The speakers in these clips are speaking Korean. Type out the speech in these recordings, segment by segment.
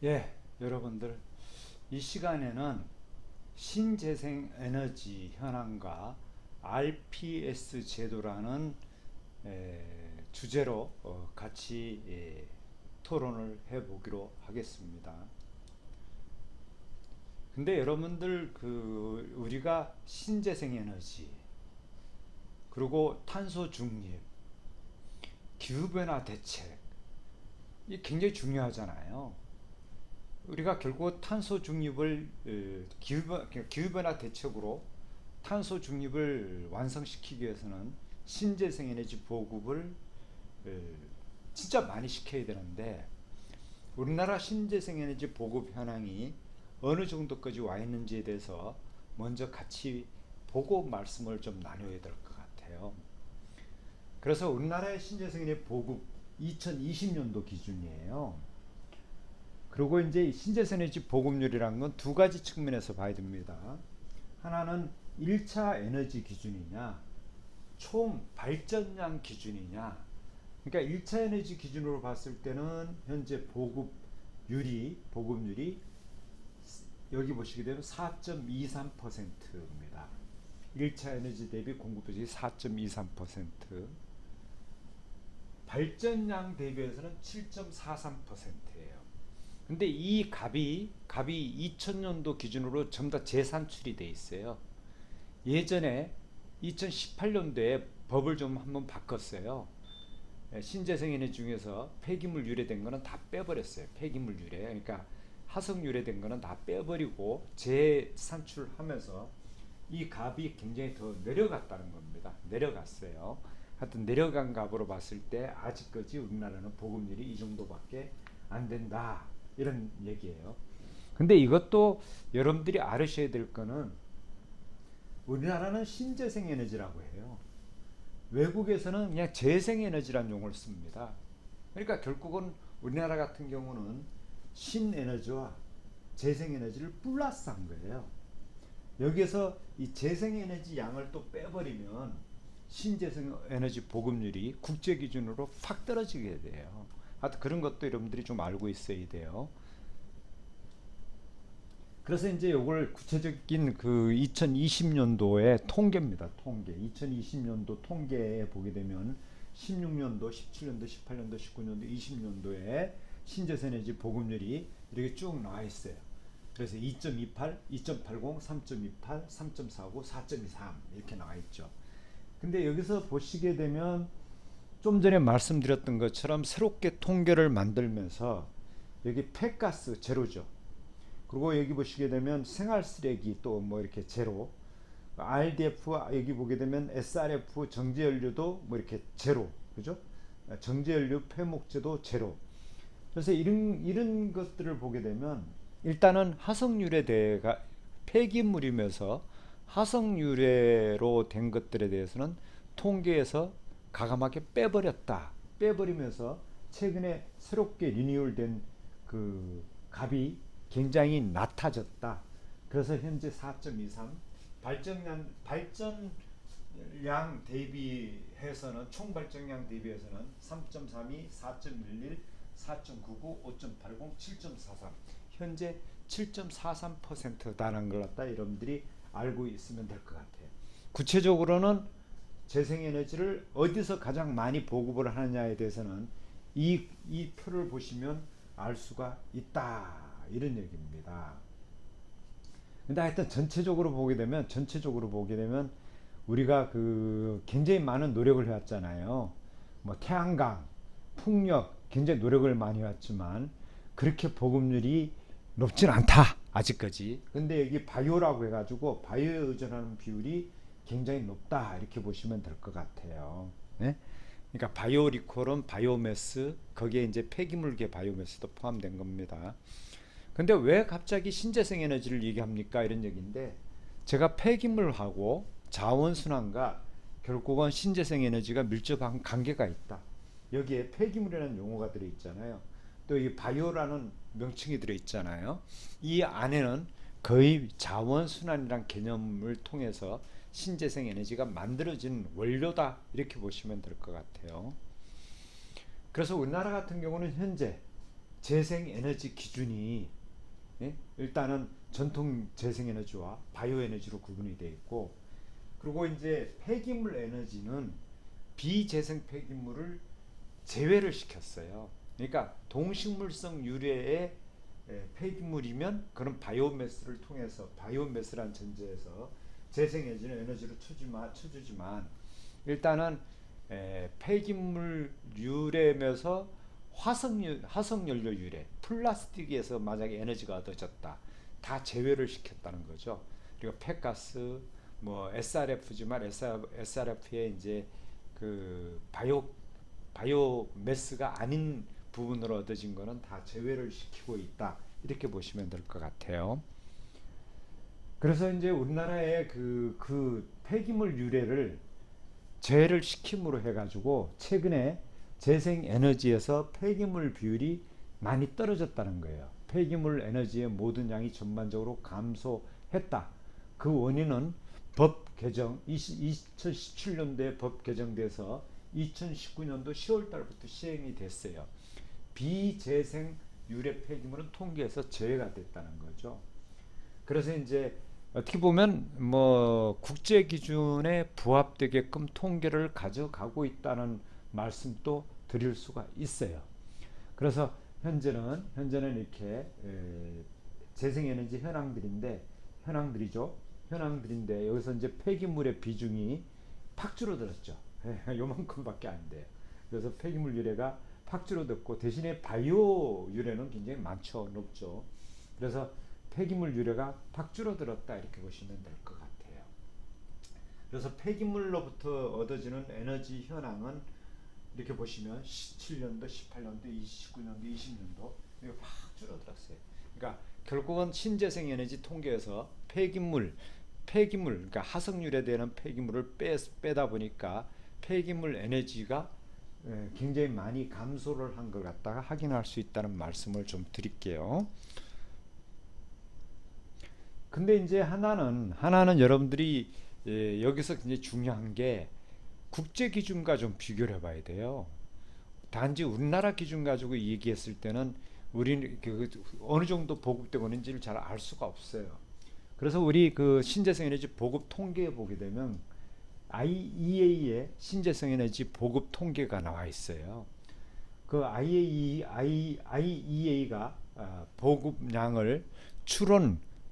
예, 여러분들 이 시간에는 신재생 에너지 현황과 RPS 제도라는 주제로 같이 토론을 해보기로 하겠습니다. 근데 여러분들 우리가 신재생 에너지 그리고 탄소 중립, 기후변화 대책 이 굉장히 중요하잖아요. 우리가 결국 탄소 중립을 기후변화 대책으로 탄소 중립을 완성시키기 위해서는 신재생 에너지 보급을 진짜 많이 시켜야 되는데 우리나라 신재생 에너지 보급 현황이 어느 정도까지 와 있는지에 대해서 먼저 같이 보고 말씀을 좀 나눠야 될 것 같아요. 그래서 우리나라의 신재생 에너지 보급 2020년도 기준이에요. 그리고 이제 신재생에너지 보급률이라는 건 두 가지 측면에서 봐야 됩니다. 하나는 1차 에너지 기준이냐, 총 발전량 기준이냐. 그러니까 1차 에너지 기준으로 봤을 때는 현재 보급률이 여기 보시게 되면 4.23%입니다. 1차 에너지 대비 공급도시 4.23%, 발전량 대비해서는 7.43%예요. 근데 이 값이 2000년도 기준으로 전부 다 재산출이 돼 있어요. 예전에 2018년도에 법을 좀 한번 바꿨어요. 신재생 에너지 중에서 폐기물 유래된 거는 다 빼버렸어요. 폐기물 유래. 그러니까 화석 유래된 거는 다 빼버리고 재산출하면서 이 값이 굉장히 더 내려갔다는 겁니다. 내려갔어요. 하여튼 내려간 값으로 봤을 때 아직까지 우리나라는 보급률이 이 정도밖에 안 된다. 이런 얘기예요. 근데 이것도 여러분들이 알으셔야 될 거는 우리나라는 신재생 에너지라고 해요. 외국에서는 그냥 재생 에너지라는 용어를 씁니다. 그러니까 결국은 우리나라 같은 경우는 신에너지와 재생 에너지를 플러스 한 거예요. 여기에서 이 재생 에너지 양을 또 빼버리면 신재생 에너지 보급률이 국제 기준으로 확 떨어지게 돼요. 하여튼 그런 것도 여러분들이 좀 알고 있어야 돼요. 그래서 이제 이걸 구체적인 그 2020년도의 통계입니다. 통계. 2020년도 통계에 보게 되면 16년도, 17년도, 18년도, 19년도, 20년도에 신재생에너지 보급률이 이렇게 쭉 나와 있어요. 그래서 2.28, 2.80, 3.28, 3.49, 4.23 이렇게 나와 있죠. 근데 여기서 보시게 되면 좀 전에 말씀드렸던 것처럼 새롭게 통계를 만들면서 여기 폐가스 제로죠. 그리고 여기 보시게 되면 생활 쓰레기 또 뭐 이렇게 제로, RDF 여기 보게 되면 SRF 정제연료도 뭐 이렇게 제로, 그죠? 정제연료 폐목재도 제로. 그래서 이런 것들을 보게 되면 일단은 화석유래대가 폐기물이면서 화석유래로 된 것들에 대해서는 통계에서 가감하게 빼버렸다. 빼버리면서 최근에 새롭게 리뉴얼된 그 값이 굉장히 낮아졌다. 그래서 현재 4.23 발전량 대비해서는 총 발전량 대비해서는 3.32, 4.11, 4.99, 5.80, 7.43 현재 7.43%다라는 걸 갖다 여러분들이 알고 있으면 될 것 같아요. 구체적으로는 재생에너지를 어디서 가장 많이 보급을 하느냐에 대해서는 이 표를 보시면 알 수가 있다 이런 얘기입니다. 근데 하여튼 전체적으로 보게 되면 우리가 그 굉장히 많은 노력을 해왔잖아요. 뭐 태양광, 풍력 굉장히 노력을 많이 해왔지만 그렇게 보급률이 높진 않다 아직까지. 근데 여기 바이오라고 해가지고 바이오에 의존하는 비율이 굉장히 높다 이렇게 보시면 될 것 같아요. 네? 그러니까 바이오 리콜은 바이오매스 거기에 이제 폐기물계 바이오매스도 포함된 겁니다. 근데 왜 갑자기 신재생 에너지를 얘기합니까? 이런 얘기인데 제가 폐기물하고 자원순환과 결국은 신재생 에너지가 밀접한 관계가 있다. 여기에 폐기물이라는 용어가 들어있잖아요. 또 이 바이오라는 명칭이 들어있잖아요. 이 안에는 거의 자원순환이란 개념을 통해서 신재생 에너지가 만들어진 원료다 이렇게 보시면 될 것 같아요. 그래서 우리나라 같은 경우는 현재 재생 에너지 기준이 일단은 전통 재생 에너지와 바이오 에너지로 구분이 되어 있고, 그리고 이제 폐기물 에너지는 비재생 폐기물을 제외를 시켰어요. 그러니까 동식물성 유래의 폐기물이면 그런 바이오매스를 통해서, 바이오매스란 전제에서 재생 에너지를 쳐주지만 일단은 폐기물 유래면서 화석연료 유래, 플라스틱에서 만약에 에너지가 얻어졌다, 다 제외를 시켰다는 거죠. 그리고 폐가스, 뭐 SRF지만 SRF에 이제 그 바이오매스가 아닌 부분으로 얻어진 거는 다 제외를 시키고 있다, 이렇게 보시면 될 것 같아요. 그래서 이제 우리나라의 그 폐기물 유래를 제외를 시킴으로 해가지고 최근에 재생 에너지에서 폐기물 비율이 많이 떨어졌다는 거예요. 폐기물 에너지의 모든 양이 전반적으로 감소했다. 그 원인은 법 개정, 2017년도에 법 개정돼서 2019년도 10월 달부터 시행이 됐어요. 비재생 유래 폐기물은 통계에서 제외가 됐다는 거죠. 그래서 이제 어떻게 보면 뭐 국제 기준에 부합되게끔 통계를 가져가고 있다는 말씀도 드릴 수가 있어요. 그래서 현재는 이렇게 재생에너지 현황들인데 여기서 이제 폐기물의 비중이 팍 줄어들었죠. 요만큼밖에 안 돼요. 그래서 폐기물 유래가 팍 줄어들고 대신에 바이오 유래는 굉장히 많죠, 높죠. 그래서 폐기물 유래가 팍 줄어들었다, 이렇게 보시면 될 것 같아요. 그래서 폐기물로부터 얻어지는 에너지 현황은 이렇게 보시면 17년도, 18년도, 29년도, 20년도 이거 확 줄어들었어요. 그러니까 결국은 신재생 에너지 통계에서 폐기물, 그러니까 화석 유래되는 폐기물을 빼다 보니까 폐기물 에너지가 굉장히 많이 감소를 한 것 같다가 확인할 수 있다는 말씀을 좀 드릴게요. 근데 이제 하나는 여러분들이 여기서 굉장히 중요한 게 국제 기준과 좀 비교를 해봐야 돼요. 단지 우리나라 기준 가지고 얘기했을 때는 우리는 어느 정도 보급되고 있는지를 잘 알 수가 없어요. 그래서 우리 그 신재생 에너지 보급 통계에 보게 되면 IEA의 신재생 에너지 보급 통계가 나와 있어요. 그 IEA가 보급량을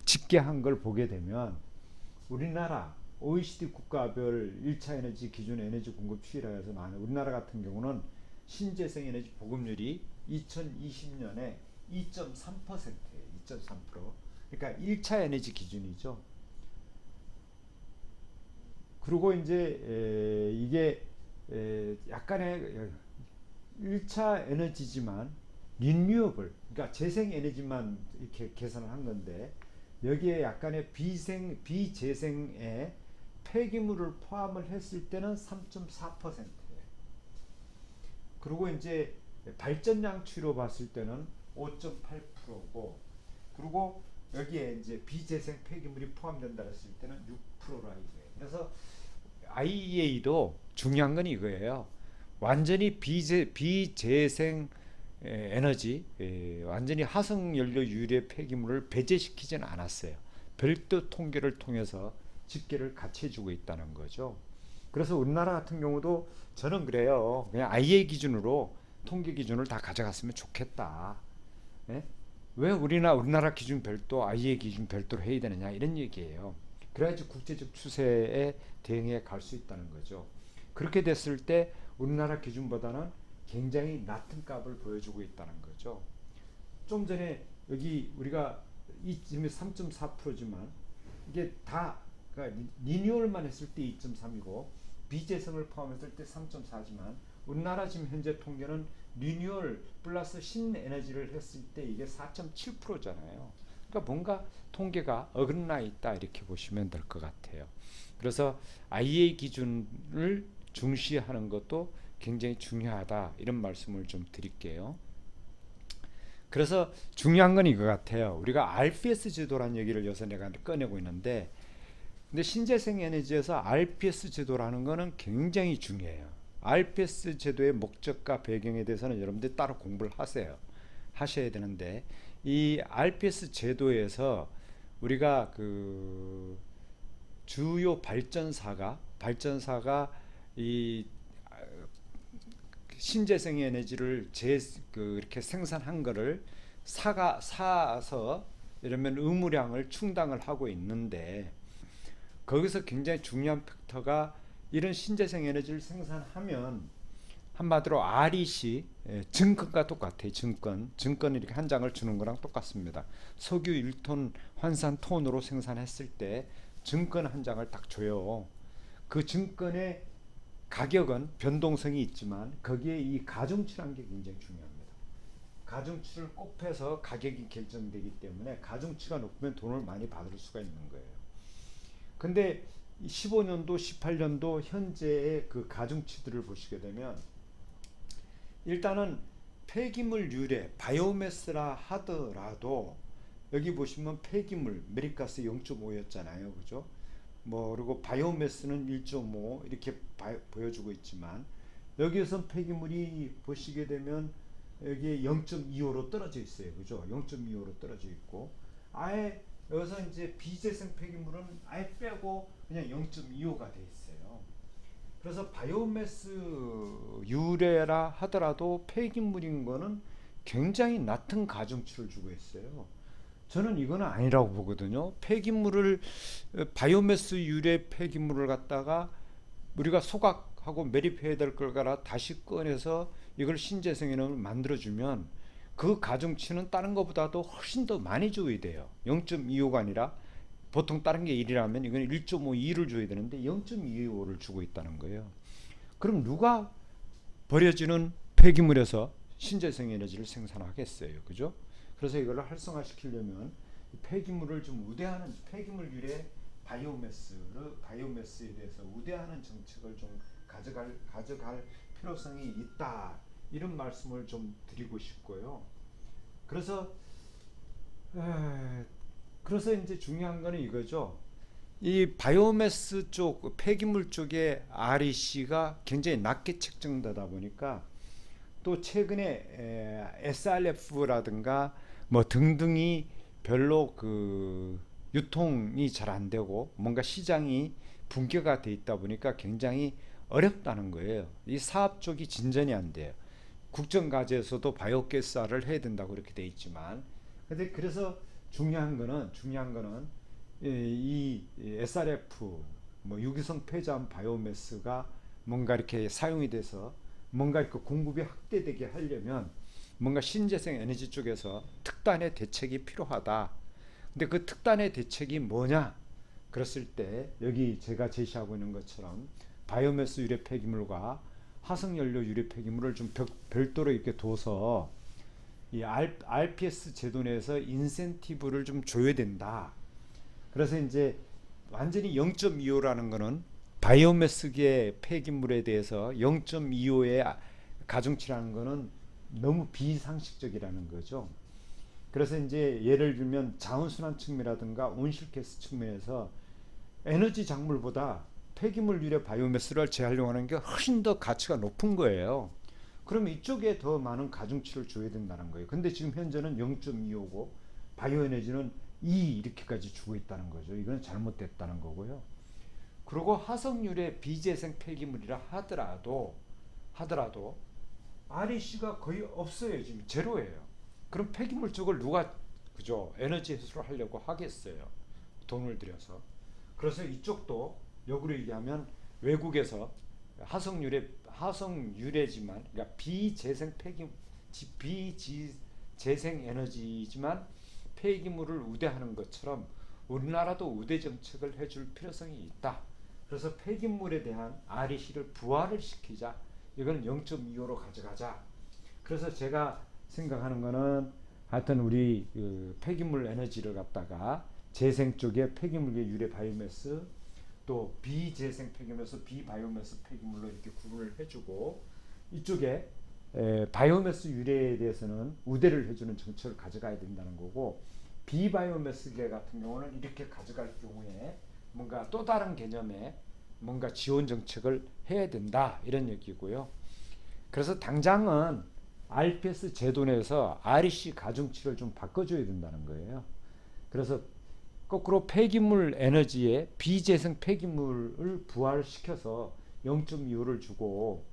집계한 걸 보게 되면 우리나라 OECD 국가별 1차 에너지 기준 에너지 공급 추이라서 나는 우리나라 같은 경우는 신재생 에너지 보급률이 2020년에 2.3%예요. 2.3%. 그러니까 1차 에너지 기준이죠. 그리고 이제 이게 약간의 1차 에너지지만 리뉴어블, 그러니까 재생 에너지만 이렇게 계산을 한 건데 여기에 약간의 비재생의 폐기물을 포함을 했을 때는 3.4%예요. 그리고 이제 발전량 추이로 봤을 때는 5.8%고, 그리고 여기에 이제 비재생 폐기물이 포함된다 했을 때는 6%라 이거예요. 그래서 IEA도 중요한 건 이거예요. 완전히 비재생 에너지, 완전히 화석연료 유래 폐기물을 배제시키지는 않았어요. 별도 통계를 통해서 집계를 같이 해주고 있다는 거죠. 그래서 우리나라 같은 경우도 저는 그래요. 그냥 IA 기준으로 통계 기준을 다 가져갔으면 좋겠다. 예? 왜 우리나라 기준 별도, IA 기준 별도로 해야 되느냐, 이런 얘기예요. 그래야지 국제적 추세에 대응해 갈 수 있다는 거죠. 그렇게 됐을 때 우리나라 기준보다는 굉장히 낮은 값을 보여주고 있다는 거죠. 좀 전에 여기 우리가 이 지금 3.4%지만 이게 다 그러니까 리뉴얼만 했을 때 2.3이고 비재생을 포함했을 때 3.4지만 우리나라 지금 현재 통계는 리뉴얼 플러스 신에너지를 했을 때 이게 4.7%잖아요. 그러니까 뭔가 통계가 어긋나 있다, 이렇게 보시면 될 것 같아요. 그래서 IA 기준을 중시하는 것도 굉장히 중요하다, 이런 말씀을 좀 드릴게요. 그래서 중요한 건 이거 같아요. 우리가 RPS 제도라는 얘기를 요새 내가 꺼내고 있는데, 근데 신재생 에너지에서 RPS 제도라는 거는 굉장히 중요해요. RPS 제도의 목적과 배경에 대해서는 여러분들이 따로 공부를 하세요. 하셔야 되는데, 이 RPS 제도에서 우리가 그 주요 발전사가 이 신재생 에너지를 이렇게 생산한 거를 사서 이러면 의무량을 충당을 하고 있는데, 거기서 굉장히 중요한 팩터가 이런 신재생 에너지를 생산하면 한마디로 REC, 증권과 똑같아요. 증권 이렇게 한 장을 주는 거랑 똑같습니다. 석유 1톤 환산 톤으로 생산했을 때 증권 한 장을 딱 줘요. 그 증권의 가격은 변동성이 있지만 거기에 이 가중치라는 게 굉장히 중요합니다. 가중치를 곱해서 가격이 결정되기 때문에 가중치가 높으면 돈을 많이 받을 수가 있는 거예요. 근데 15년도, 18년도 현재의 그 가중치들을 보시게 되면, 일단은 폐기물 유래, 바이오매스라 하더라도 여기 보시면 폐기물, 메리가스 0.5였잖아요. 그죠? 그리고 바이오매스는 1.5 이렇게 보여주고 있지만, 여기에서 폐기물이 보시게 되면 여기에 0.25로 떨어져 있어요. 그죠? 0.25로 떨어져 있고, 아예 여기서 이제 비재생 폐기물은 아예 빼고 그냥 0.25가 돼 있어요. 그래서 바이오매스 유래라 하더라도 폐기물인 거는 굉장히 낮은 가중치를 주고 있어요. 저는 이거는 아니라고 보거든요. 바이오매스 유래 폐기물을 갖다가 우리가 소각하고 매립해야 될 걸 갖다 다시 꺼내서 이걸 신재생에너지를 만들어주면 그 가중치는 다른 것보다도 훨씬 더 많이 줘야 돼요. 0.25가 아니라 보통 다른 게 1이라면 이건 1.5, 2를 줘야 되는데 0.25를 주고 있다는 거예요. 그럼 누가 버려지는 폐기물에서 신재생 에너지를 생산하겠어요. 그죠? 그래서 이걸 활성화시키려면 폐기물을 좀 우대하는, 폐기물 유래 바이오매스에 대해서 우대하는 정책을 좀 가져갈 필요성이 있다. 이런 말씀을 좀 드리고 싶고요. 그래서 이제 중요한 거는 이거죠. 이 바이오매스 쪽, 폐기물 쪽에 REC가 굉장히 낮게 책정되다 보니까, 또 최근에 SRF라든가 등등이 별로 그 유통이 잘 안 되고 뭔가 시장이 붕괴가 돼 있다 보니까 굉장히 어렵다는 거예요. 이 사업 쪽이 진전이 안 돼요. 국정과제에서도 바이오가스화를 해야 된다고 그렇게 돼 있지만, 근데 그래서 중요한 거는 이 SRF 유기성 폐자원 바이오매스가 뭔가 이렇게 사용이 돼서 뭔가 그 공급이 확대되게 하려면 뭔가 신재생 에너지 쪽에서 특단의 대책이 필요하다. 근데 그 특단의 대책이 뭐냐? 그랬을 때 여기 제가 제시하고 있는 것처럼 바이오매스 유래 폐기물과 화석연료 유래 폐기물을 좀 별도로 이렇게 둬서 이 RPS 제도 내에서 인센티브를 좀 줘야 된다. 그래서 이제 완전히 0.25라는 거는 바이오매스계 폐기물에 대해서 0.25의 가중치라는 거는 너무 비상식적이라는 거죠. 그래서 이제 예를 들면 자원순환 측면이라든가 온실가스 측면에서 에너지 작물보다 폐기물 유래 바이오매스를 재활용하는 게 훨씬 더 가치가 높은 거예요. 그러면 이쪽에 더 많은 가중치를 줘야 된다는 거예요. 근데 지금 현재는 0.25고 바이오에너지는 2 이렇게까지 주고 있다는 거죠. 이건 잘못됐다는 거고요. 그리고 화석유래 비재생 폐기물이라 하더라도 REC가 거의 없어요. 지금 제로예요. 그럼 폐기물 쪽을 누가 그죠? 에너지 회수를 하려고 하겠어요. 돈을 들여서. 그래서 이쪽도 역으로 얘기하면 외국에서 화석유래지만, 그러니까 비재생 에너지지만 폐기물을 우대하는 것처럼 우리나라도 우대 정책을 해줄 필요성이 있다. 그래서 폐기물에 대한 REC를 부활을 시키자. 이거는 0.25로 가져가자. 그래서 제가 생각하는 거는 하여튼 우리 그 폐기물 에너지를 갖다가 재생 쪽에 폐기물계 유래 바이오매스, 또 비재생 폐기물에서 비바이오매스 폐기물로 이렇게 구분을 해주고, 이쪽에 바이오매스 유래에 대해서는 우대를 해주는 정책을 가져가야 된다는 거고, 비바이오매스계 같은 경우는 이렇게 가져갈 경우에 뭔가 또 다른 개념의 뭔가 지원 정책을 해야 된다, 이런 얘기고요. 그래서 당장은 RPS 제도 내에서 REC 가중치를 좀 바꿔줘야 된다는 거예요. 그래서 거꾸로 폐기물 에너지에 비재생 폐기물을 부활시켜서 0.25를 주고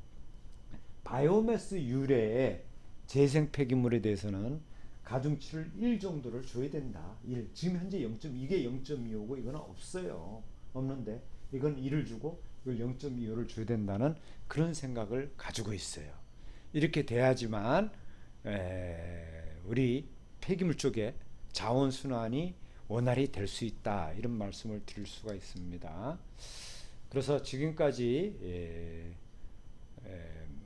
바이오매스 유래의 재생 폐기물에 대해서는 가중치를 1 정도를 줘야 된다. 1. 지금 현재 0. 이게 0.25고 이거는 없어요. 없는데 이건 1을 주고 이걸 0.25를 줘야 된다는 그런 생각을 가지고 있어요. 이렇게 돼야지만 우리 폐기물 쪽에 자원순환이 원활히 될 수 있다. 이런 말씀을 드릴 수가 있습니다. 그래서 지금까지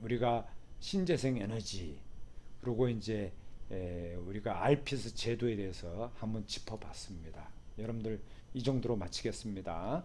우리가 신재생 에너지 그리고 이제 우리가 RPS 제도에 대해서 한번 짚어봤습니다. 여러분들 이 정도로 마치겠습니다.